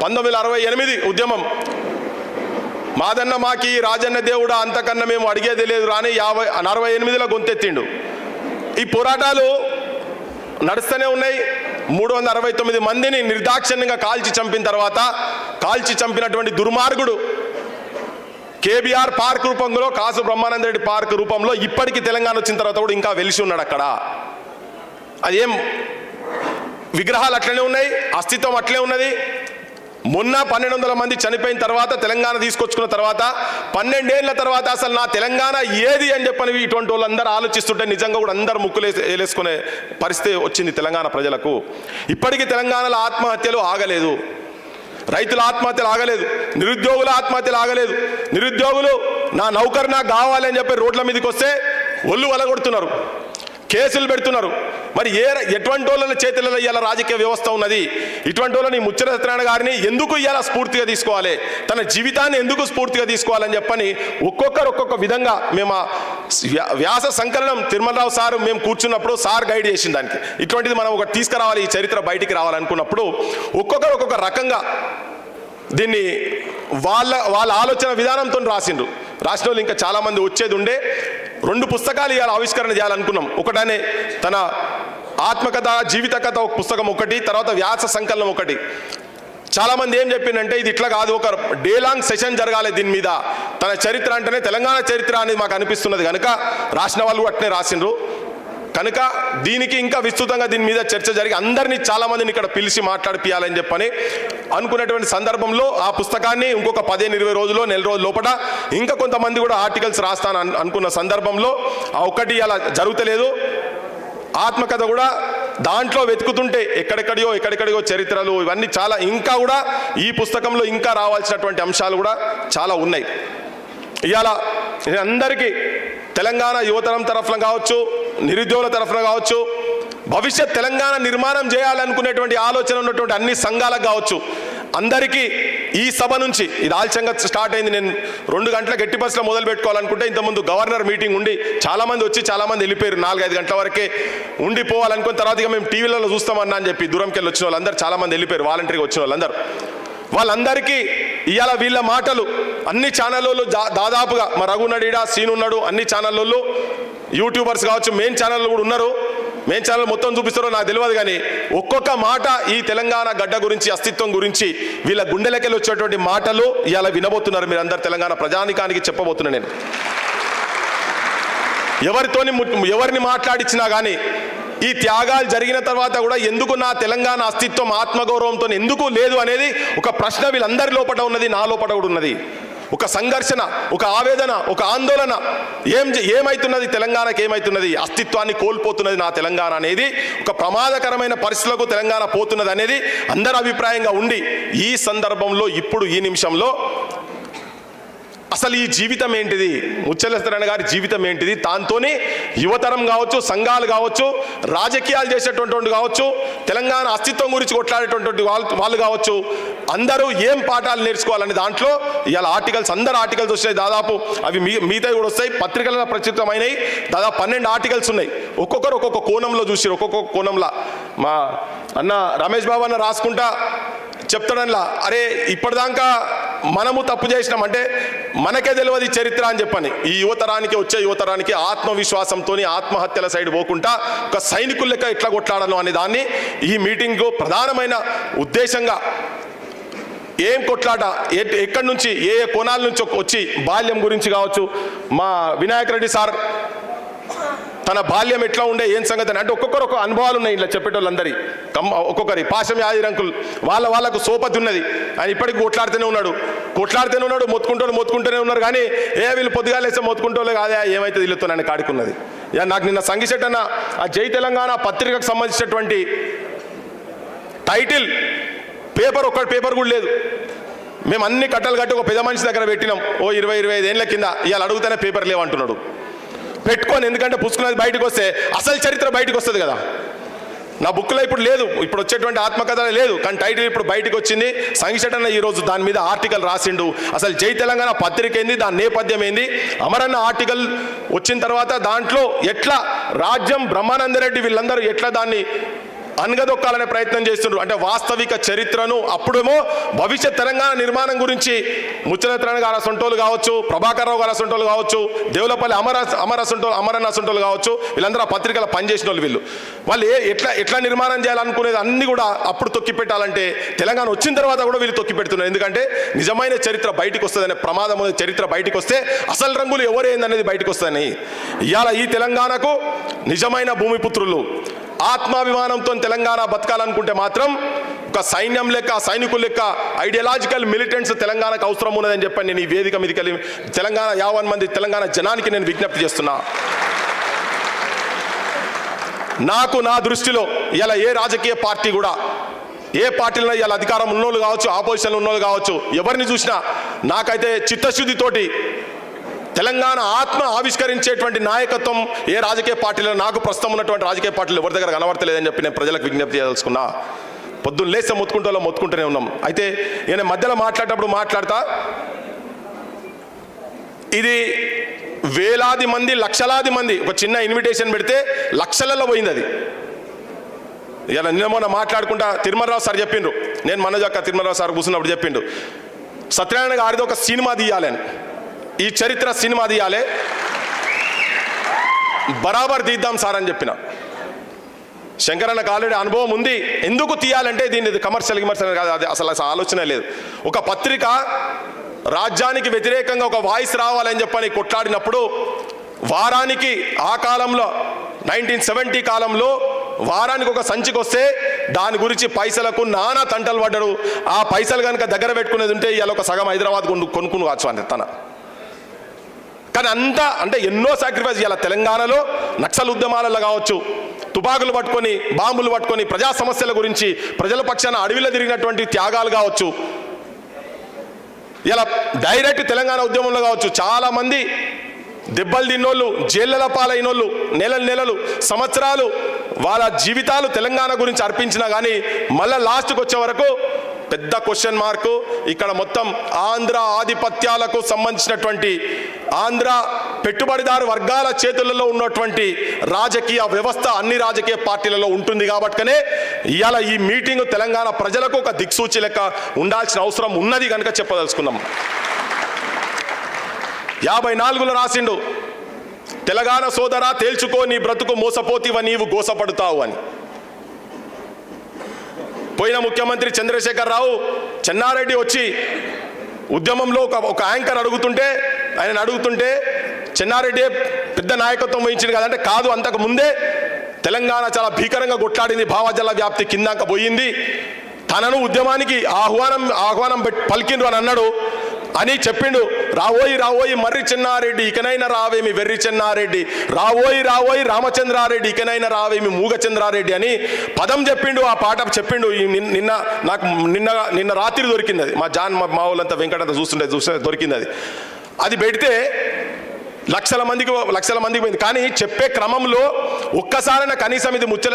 1968 ఉద్యమం. మాదన్న మాకి రాజన్న దేవుడా అంతకన్నా మేము అడిగేది లేదు రాని 48లో గొంతెత్తిండు. ఈ పోరాటాలు నడుస్తూనే ఉన్నాయి. 369 మందిని నిర్దాక్షిణ్యంగా కాల్చి చంపిన తర్వాత, కాల్చి చంపినటువంటి దుర్మార్గుడు కేబీఆర్ పార్క్ రూపంలో, కాసు బ్రహ్మానంద రెడ్డి పార్క్ రూపంలో ఇప్పటికీ తెలంగాణ వచ్చిన తర్వాత కూడా ఇంకా వెలిసి ఉన్నాడు అక్కడ. అదేం విగ్రహాలు అట్లనే ఉన్నాయి, అస్తిత్వం అట్లే ఉన్నది. మొన్న 1200 మంది చనిపోయిన తర్వాత తెలంగాణ తీసుకొచ్చుకున్న తర్వాత 12 ఏళ్ల తర్వాత అసలు నా తెలంగాణ ఏది అని చెప్పని ఇటువంటి వాళ్ళందరూ ఆలోచిస్తుంటే నిజంగా కూడా అందరు ముక్కులు వేలేసుకునే పరిస్థితి వచ్చింది తెలంగాణ ప్రజలకు. ఇప్పటికీ తెలంగాణలో ఆత్మహత్యలు ఆగలేదు, రైతుల ఆత్మహత్యలు ఆగలేదు, నిరుద్యోగుల ఆత్మహత్యలు ఆగలేదు. నిరుద్యోగులు నా నౌకరు నాకు కావాలి అని చెప్పి రోడ్ల మీదకి వస్తే ఒళ్ళు వలగొడుతున్నారు, కేసులు పెడుతున్నారు. మరి ఎటువంటి వాళ్ళ చేతులలో ఇవాళ రాజకీయ వ్యవస్థ ఉన్నది? ఇటువంటి వాళ్ళని ముచ్చట సత్యనారాయణ గారిని ఎందుకు ఇవాళ స్ఫూర్తిగా తీసుకోవాలి, తన జీవితాన్ని ఎందుకు స్ఫూర్తిగా తీసుకోవాలని చెప్పని ఒక్కొక్కరు ఒక్కొక్క విధంగా మేము వ్యాస సంకలనం తిరుమలరావు సార్ మేము కూర్చున్నప్పుడు సార్ గైడ్ చేసిన దానికి ఇటువంటిది మనం ఒకటి తీసుకురావాలి, ఈ చరిత్ర బయటికి రావాలనుకున్నప్పుడు ఒక్కొక్కరు ఒక్కొక్క రకంగా దీన్ని వాళ్ళ ఆలోచన విధానంతో రాసిండ్రు. రాసిన వాళ్ళు ఇంకా చాలామంది వచ్చేది ఉండే. 2 పుస్తకాలు ఇవాళ ఆవిష్కరణ చేయాలనుకున్నాం. ఒకటనే తన ఆత్మకథ జీవిత కథ ఒక పుస్తకం ఒకటి, తర్వాత వ్యాస సంకలనం ఒకటి. చాలామంది ఏం చెప్పిందంటే ఇది ఇట్లా కాదు, ఒక డే లాంగ్ సెషన్ జరగాలి దీని మీద. తన చరిత్ర అంటేనే తెలంగాణ చరిత్ర అనేది మాకు అనిపిస్తున్నది కనుక రాసిన వాళ్ళు అట్నే రాసిండ్రు. కనుక దీనికి ఇంకా విస్తృతంగా దీని మీద చర్చ జరిగి అందరినీ చాలామందిని ఇక్కడ పిలిచి మాట్లాడిపియాలని చెప్పని అనుకున్నటువంటి సందర్భంలో ఆ పుస్తకాన్ని ఇంకొక 15-20 రోజుల్లో, నెల రోజుల లోపల ఇంకా కొంతమంది కూడా ఆర్టికల్స్ రాస్తాను అనుకున్న సందర్భంలో ఆ ఒక్కటి అలా జరుగుతలేదు. ఆత్మకథ కూడా దాంట్లో వెతుకుతుంటే ఎక్కడెక్కడియో చరిత్రలు ఇవన్నీ చాలా ఇంకా కూడా ఈ పుస్తకంలో ఇంకా రావాల్సినటువంటి అంశాలు కూడా చాలా ఉన్నాయి. ఇవాళ అందరికీ తెలంగాణ యువతరం తరఫున కావచ్చు, నిరుద్యోగుల తరఫున కావచ్చు, భవిష్యత్ తెలంగాణ నిర్మాణం చేయాలనుకునేటువంటి ఆలోచన ఉన్నటువంటి అన్ని సంఘాలకు కావచ్చు, అందరికీ ఈ సభ నుంచి ఇది ఆలస్యంగా స్టార్ట్ అయింది. నేను 2 గంటల గట్టి బస్సులో మొదలు పెట్టుకోవాలనుకుంటే ఇంతకుముందు గవర్నర్ మీటింగ్ ఉండి చాలామంది వచ్చి చాలామంది వెళ్ళిపోయారు. 4-5 గంటల వరకే ఉండిపోవాలనుకున్న తర్వాత ఇక మేము టీవీలలో చూస్తామన్నా అని చెప్పి దూరంకి వెళ్ళి వచ్చిన వాళ్ళందరూ చాలామంది వెళ్ళిపోయారు. వాలంటరీగా వచ్చిన వాళ్ళందరికీ ఇవాళ వీళ్ళ మాటలు అన్ని ఛానళ్ళలో దాదాపుగా మా రఘునడీడా సీన్ ఉన్నాడు, అన్ని ఛానళ్ళలో యూట్యూబర్స్ కావచ్చు, మెయిన్ ఛానళ్ళు కూడా ఉన్నారు. మెయిన్ ఛానల్ మొత్తం చూపిస్తారో నాకు తెలియదు కానీ ఒక్కొక్క మాట ఈ తెలంగాణ గడ్డ గురించి, అస్తిత్వం గురించి వీళ్ళ గుండెలకెళ్ళి వచ్చేటువంటి మాటలు ఇవాళ వినబోతున్నారు. మీరు అందరు తెలంగాణ ప్రజానికానికి చెప్పబోతున్నా. నేను ఎవరిని మాట్లాడించినా కానీ ఈ త్యాగాలు జరిగిన తర్వాత కూడా ఎందుకు నా తెలంగాణ అస్తిత్వం ఆత్మగౌరవంతో ఎందుకు లేదు అనేది ఒక ప్రశ్న వీళ్ళందరి లోపల ఉన్నది, నా లోపల కూడా ఉన్నది. ఒక సంఘర్షణ, ఒక ఆవేదన, ఒక ఆందోళన. ఏమైతున్నది తెలంగాణకి, ఏమైతున్నది అస్తిత్వాన్ని కోల్పోతున్నది నా తెలంగాణ అనేది, ఒక ప్రమాదకరమైన పరిస్థితులకు తెలంగాణ పోతున్నది అనేది అందరి అభిప్రాయంగా ఉండి ఈ సందర్భంలో ఇప్పుడు ఈ నిమిషంలో అసలు ఈ జీవితం ఏంటిది, ముచ్చర్ల సత్యనారాయణ గారి జీవితం ఏంటిది, దాంతోనే యువతరం కావచ్చు, సంఘాలు కావచ్చు, రాజకీయాలు చేసేటువంటి కావచ్చు, తెలంగాణ అస్తిత్వం గురించి కొట్లాడేటువంటి వాళ్ళు కావచ్చు, అందరూ ఏం పాఠాలు నేర్చుకోవాలని దాంట్లో ఇవాళ అందరు ఆర్టికల్స్ వచ్చినాయి. దాదాపు అవి మిగతా కూడా వస్తాయి, పత్రికలలో ప్రచురితమైనవి. దాదాపు 12 ఆర్టికల్స్ ఉన్నాయి. ఒక్కొక్కరు ఒక్కొక్క కోణంలో చూసారు. ఒక్కొక్క కోణంలో మా అన్న రమేష్ బాబు అన్న రాసుకుంటా చెప్తాడనిలా, అరే ఇప్పటిదాకా మనము తప్పు చేసినామంటే మనకే తెలియదు చరిత్ర అని చెప్పని ఈ వచ్చే యువతరానికి ఆత్మవిశ్వాసంతో ఆత్మహత్యల సైడ్ పోకుండా ఒక సైనికుల లెక్క ఎట్లా కొట్లాడను అనే దాన్ని ఈ మీటింగ్లో ప్రధానమైన ఉద్దేశంగా ఏం కొట్లాట, ఎక్కడి నుంచి ఏ కోణాల నుంచి వచ్చి బాల్యం గురించి కావచ్చు, మా వినాయక్ రెడ్డి సార్ తన బాల్యం ఎట్లా ఉండే ఏం సంగతి అంటే ఒక్కొక్కరు ఒక అనుభవాలు ఉన్నాయి ఇలా చెప్పేటోళ్ళందరి. ఒక్కొక్కరి పాశం యాదిరంకులు వాళ్ళకు సోపతి ఉన్నది. ఆయన ఇప్పటికి కొట్లాడుతూనే ఉన్నాడు, మొత్తుకుంటూనే ఉన్నారు. కానీ వీళ్ళు పొద్దుగాలేస్తే మొత్తుకుంటోలే కాదే, ఏమైతే వీళ్ళతో నన్ను కాడుకున్నది. నాకు నిన్న సంగిశెట్టి అన్న ఆ జై తెలంగాణ పత్రికకు సంబంధించినటువంటి టైటిల్ ఒక్క పేపర్ కూడా లేదు. మేము అన్ని కట్టలు కట్టి ఒక పెద్ద మనిషి దగ్గర పెట్టినాం. 20-25 ఏళ్ళ కింద. ఇవాళ అడుగుతూనే పేపర్ లేవంటున్నాడు. పెట్టుకొని, ఎందుకంటే పుస్తకం బయటకు వస్తే అసలు చరిత్ర బయటకు వస్తుంది కదా. నా బుక్లో ఇప్పుడు లేదు, ఇప్పుడు వచ్చేటువంటి ఆత్మకథ లేదు, కానీ టైటిల్ ఇప్పుడు బయటకు వచ్చింది. సంగిశెట్టి అన్న ఈరోజు దాని మీద ఆర్టికల్ రాసిండు. అసలు జై తెలంగాణ పత్రిక ఏంది, దాని నేపథ్యం ఏంది, అమరన్న ఆర్టికల్ వచ్చిన తర్వాత దాంట్లో ఎట్లా రాజ్యం బ్రహ్మానందరెడ్డి వీళ్ళందరూ ఎట్లా దాన్ని అనగదొక్కాలనే ప్రయత్నం చేస్తున్నారు. అంటే వాస్తవిక చరిత్రను అప్పుడేమో భవిష్యత్ తెలంగాణ నిర్మాణం గురించి ముచ్చలత్రణ గారు అసంటోలు కావచ్చు, ప్రభాకర్ రావు గారు అసంటోలు కావచ్చు, దేవులపల్లి అమరన్న అసంటోలు కావచ్చు, వీళ్ళందరూ ఆ పత్రికల పనిచేసిన వాళ్ళు ఎట్లా నిర్మాణం చేయాలనుకునేది అన్ని కూడా అప్పుడు తొక్కి పెట్టాలంటే తెలంగాణ వచ్చిన తర్వాత కూడా వీళ్ళు తొక్కి పెడుతున్నారు. ఎందుకంటే నిజమైన చరిత్ర బయటకు వస్తుందనే ప్రమాదం, చరిత్ర బయటకు వస్తే అసలు రంగులు ఎవరేందనేది బయటకు వస్తుందని. ఇవాళ ఈ తెలంగాణకు నిజమైన భూమిపుత్రులు ఆత్మాభిమానంతో తెలంగాణ బతకాలనుకుంటే మాత్రం ఒక సైన్యం లెక్క, సైనికుల లెక్క ఐడియాలజికల్ మిలిటెంట్స్ తెలంగాణకు అవసరం ఉన్నదని చెప్పని నేను ఈ వేదిక మీదకి వెళ్ళి తెలంగాణ 50 మంది తెలంగాణ జనానికి నేను విజ్ఞప్తి చేస్తున్నా. నా దృష్టిలో ఇలా ఏ రాజకీయ పార్టీ కూడా, ఏ పార్టీలో ఇలా అధికారం ఉన్నోళ్ళు కావచ్చు, ఆపోజిషన్లో ఉన్నోళ్ళు కావచ్చు, ఎవరిని చూసినా నాకైతే చిత్తశుద్ధితోటి తెలంగాణ ఆత్మ ఆవిష్కరించేటువంటి నాయకత్వం ఏ రాజకీయ పార్టీలో, నాకు ప్రస్తుతం ఉన్నటువంటి రాజకీయ పార్టీలు ఎవరి దగ్గర కనబడతలేదని చెప్పి నేను ప్రజలకు విజ్ఞప్తి చేయదలుచుకున్నా. పొద్దున్న లేస్తే మొత్తుకుంటూనే ఉన్నాం. అయితే నేను మధ్యలో మాట్లాడేటప్పుడు మాట్లాడతా, ఇది వేలాది మంది, లక్షలాది మంది ఒక చిన్న ఇన్విటేషన్ పెడితే లక్షలలో పోయింది అది. ఇలా నిన్న మొన్న మాట్లాడుకుంటా తిరుమలరావు సార్ చెప్పిండ్రు, నేను మనజక్క తిరుమలరావు సార్ కూర్చున్నప్పుడు చెప్పిండు, సత్యనారాయణ గారిది ఒక సినిమా తీయాలని, ఈ చరిత్ర సినిమా తీయాలి, బరాబర్ తీద్దాం సార్ అని చెప్పిన. శంకరన్నకు ఆల్రెడీ అనుభవం ఉంది. ఎందుకు తీయాలంటే దీన్ని కమర్షియల్ కాదు, అది అసలు ఆలోచన లేదు. ఒక పత్రిక రాజ్యానికి వ్యతిరేకంగా ఒక వాయిస్ రావాలని చెప్పని కొట్లాడినప్పుడు వారానికి, ఆ కాలంలో 1970 కాలంలో వారానికి ఒక సంచికి వస్తే దాని గురించి పైసలకు నానా తంటలు పడ్డాడు. ఆ పైసలు కనుక దగ్గర పెట్టుకునేది ఉంటే ఇవాళ ఒక సగం హైదరాబాద్ కొనుక్కుని కావచ్చు అని తన. కానీ అంతా అంటే ఎన్నో సాక్రిఫైస్ ఇవాళ తెలంగాణలో నక్సల్ ఉద్యమాలలో కావచ్చు, తుపాకులు పట్టుకొని, బాంబులు పట్టుకొని ప్రజా సమస్యల గురించి ప్రజల పక్షాన అడవిలో తిరిగినటువంటి త్యాగాలు కావచ్చు, ఇలా డైరెక్ట్ తెలంగాణ ఉద్యమంలో కావచ్చు, చాలామంది దెబ్బలు తిన్నోళ్ళు, జైళ్ళ పాలైనోళ్ళు, నెలలు సంవత్సరాలు వాళ్ళ జీవితాలు తెలంగాణ గురించి అర్పించినా కానీ మళ్ళీ లాస్ట్కి వచ్చే వరకు పెద్ద క్వశ్చన్ మార్కు. ఇక్కడ మొత్తం ఆంధ్ర ఆధిపత్యాలకు సంబంధించినటువంటి, ఆంధ్ర పెట్టుబడిదారు వర్గాల చేతులలో ఉన్నటువంటి రాజకీయ వ్యవస్థ అన్ని రాజకీయ పార్టీలలో ఉంటుంది. కాబట్టినే ఇవాళ ఈ మీటింగ్ తెలంగాణ ప్రజలకు ఒక దిక్సూచి లెక్క ఉండాల్సిన అవసరం ఉన్నది కనుక చెప్పదలుచుకున్నాం. 54లో రాసిండు, తెలంగాణ సోదరా తేల్చుకో నీ బ్రతుకు మోసపోతివ నీవు గోసపడుతావు అని. పోయిన ముఖ్యమంత్రి చంద్రశేఖర్ రావు చెన్నారెడ్డి వచ్చి ఉద్యమంలో ఒక యాంకర్ ఆయన అడుగుతుంటే చెన్నారెడ్డి పెద్ద నాయకత్వం వహించింది కదంటే, కాదు అంతకు ముందే తెలంగాణ చాలా భీకరంగా కొట్లాడింది, భావజల వ్యాప్తి కిందాక పోయింది, తనను ఉద్యమానికి ఆహ్వానం పలికిండ్రు అని అన్నాడు అని చెప్పిండు. రావోయి మర్రి చెన్నారెడ్డి ఇకనైనా రావేమి వెర్రి చెన్నారెడ్డి, రావోయి రామచంద్రారెడ్డి ఇకనైనా రావేమి మూగచంద్రారెడ్డి అని పదం చెప్పిండు. ఆ పాట చెప్పిండు. నాకు నిన్న రాత్రి దొరికింది అది. మా వాళ్ళంతా వెంకటంతా చూస్తుంటే దొరికింది అది పెడితే లక్షల మందికి పోయింది. కానీ చెప్పే క్రమంలో ఒక్కసారైనా కనీసం ఇది ముచ్చల